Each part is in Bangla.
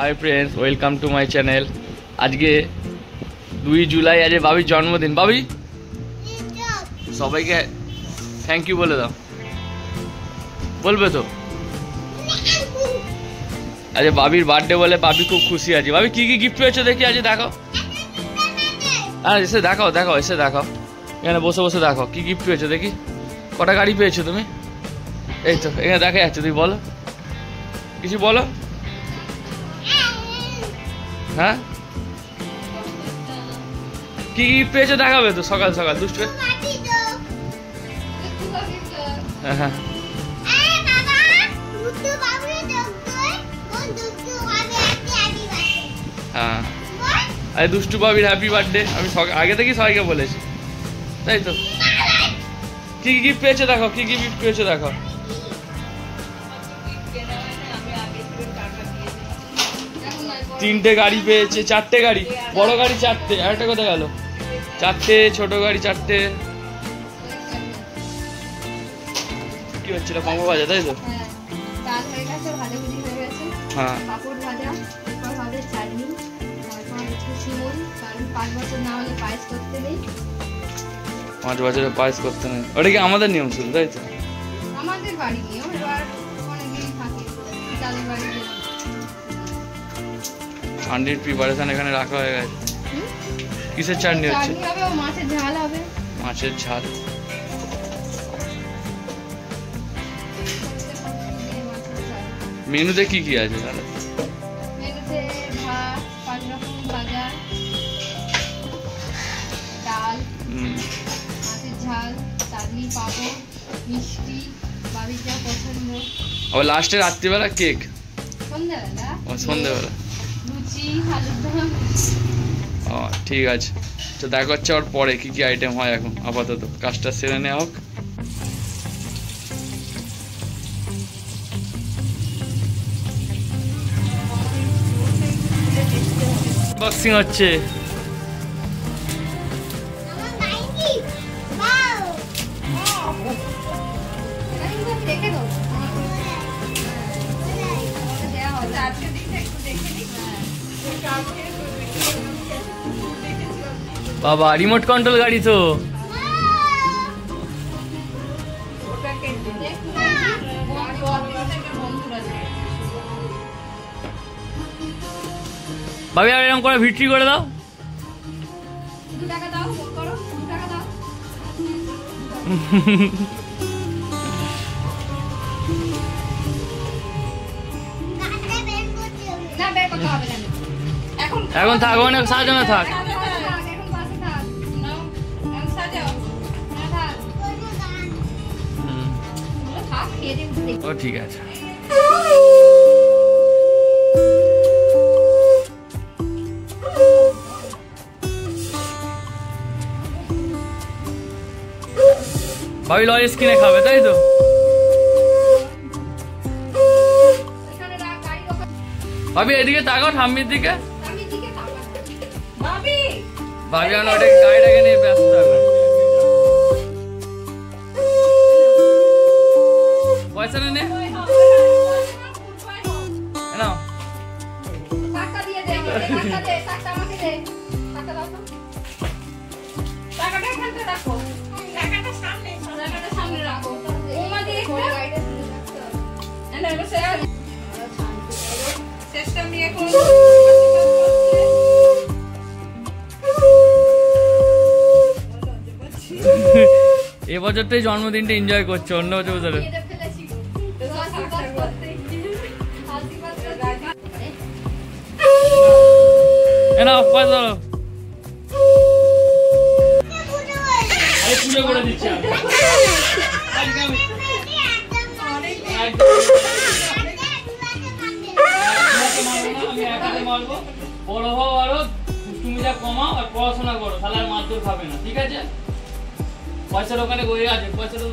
Hi friends welcome to my channel. आज के 2 जुलाई आज बाबी जन्मदिन। बाबी सबाई के थैंक यू बोले दाओ। बोलबे तो आज बाबीर बार्थडे बोले बाबी खूब खुशी आज। बाबी की गिफ्ट पेয়েছো देखी आज देखो। এসে দেখাও দেখাও এসে দেখাও এখানে বসে বসে দেখো কি গিফট পেয়েছো দেখি। কটা গাড়ি পেয়েছো তুমি? এই তো এখানে দেখা যাচ্ছে। তুমি বলো কিছু বলো। হ্যাঁ কি গিফট পেয়েছো দেখাবে তো সকাল সকাল দুষ্ট। হ্যাঁ হ্যাঁ হ্যাঁ আরে দুষ্টু বাবির হ্যাপি বার্থডে। আমি আগে থেকেই সবাইকে বলেছি তাই তো। কি গিফট পেয়েছো দেখো কি গিফট পেয়েছো দেখো। তিনটে গাড়ি পেয়েছে, 4টে গাড়ি, বড় গাড়ি 4টে, আরেকটা কোথায় গেল? 4টে, ছোট গাড়ি 4টে। কি হচ্ছিল? পাঁপড় ভাজা তাই তো? ডাল হয়ে গেছে, ভাজাভুজি হয়ে গেছে। হ্যাঁ পাঁপড় ভাজা, এরপর হবে চাটনি, তারপর হচ্ছে শিমুল। কারণ 5 বছর না হলে পায়েস করতে নেই। 5 বছরে পায়েস করতে নেই, ওটা কি আমাদের নিয়ম ছিল তাই তো? আমাদের বাড়ি নিয়ম, এবার অনেকদিন থাকে তাদের বাড়ি নিয়ম। চাটনির প্রিপারেশন এখানে রাখা হয়ে গেছে। কিসের চাটনি হচ্ছে? চাটনি হবে, মাছের ঝাল হবে। মাছের ঝাল। মেনুতে কি কি আছে তাহলে? মেনুতে ভাত, 5 রকম ভাজা, ডাল, মাছের ঝাল, চাটনি, পাঁপড়, মিষ্টি, বাবির যা পছন্দ। আবার লাস্টে রাত্রিবেলা কেক। সন্ধ্যাবেলা সন্ধ্যাবেলা লুচি, আলুর দম। ও ঠিক আছে, তো দেখা হচ্ছে ওর পরে কি কি আইটেম হয়। এখন আপাতত কাজটা সেরে নেওয়া হোক। বক্সিং হচ্ছে। বাবা রিমোট কন্ট্রোল গাড়ি তো। বাবি আর এরকম করে ভিট্রি করে দাও। এখন থাক, অনেক সাজানো থাক। ও ঠিক আছে। ভাবি লরিস কিনে খাবে তাই তো? ভাবি এদিকে তাকাও, ঠাম্মির দিকে। ভাবি এখন ওটা গাড়িটাকে নিয়ে ব্যস্ত থাকবে। পয়সা নে নাও। এবছরটাই জন্মদিনটা এনজয় করছে, অন্য বছর ধরে। পুজো করে দিচ্ছি বড় হও আরো, তুমিটা কমাও আর পড়াশোনা করো, তাহলে আর মারধর খাবে না, ঠিক আছে? পয়সার ওখানে গড়ে আছে, পয়সাটা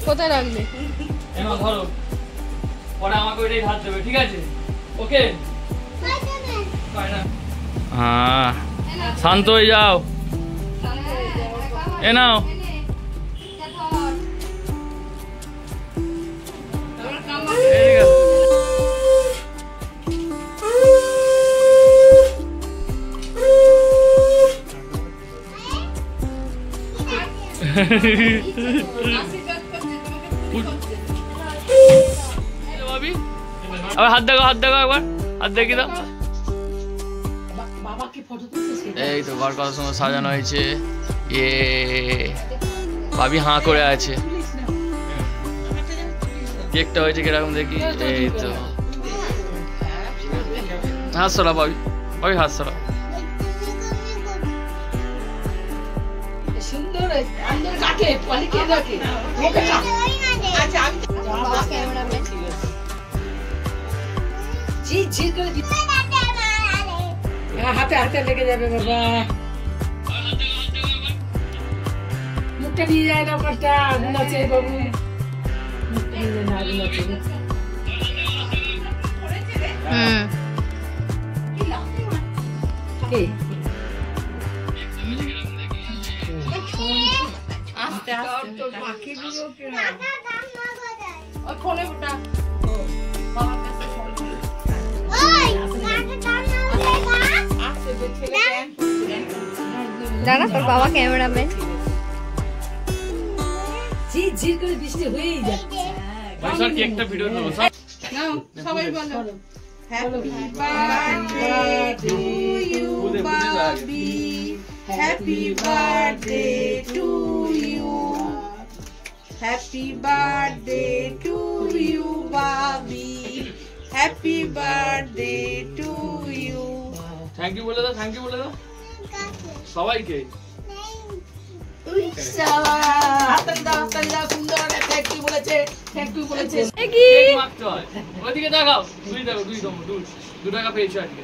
কোথায় রাখবে? এমন ধরো, পরে আমাকে ওইটাই ধার দেবে, ঠিক আছে? ওকে হ্যাঁ শান্ত হয়ে যাও। এ নাও। ভাবি আবার হাত দেখো একবার হাত দেখি দাও। এই তো ঘর কত সময় সাজানো হয়েছে। ভাবি হাঁ করে আছে। কেকটা হয়েছে কিরকম দেখি। এই তো হাতছড়া ভাবি হাতছড়া। হাতে হাতে লেগে যাবে বাবা। মুখটা নিয়ে যায় না কষ্ট আগুন আছে বাবু। মুখটা নিয়ে যায় না আগুন আছে। আস্তে আস্তে দাঁড়া তোর বাবা ক্যামেরাম্যান। ঝির করে বৃষ্টি হয়েই যায়। কেকটা ভিডিও দেবো সবাই বলো Happy birthday to you, Bobby. Happy birthday to you. Happy birthday to you, Bobby. Happy birthday to you. Thank you বলে দাও সবাইকে। ওইদিকে দেখাও। 2 টাকা পেয়েছো আজকে।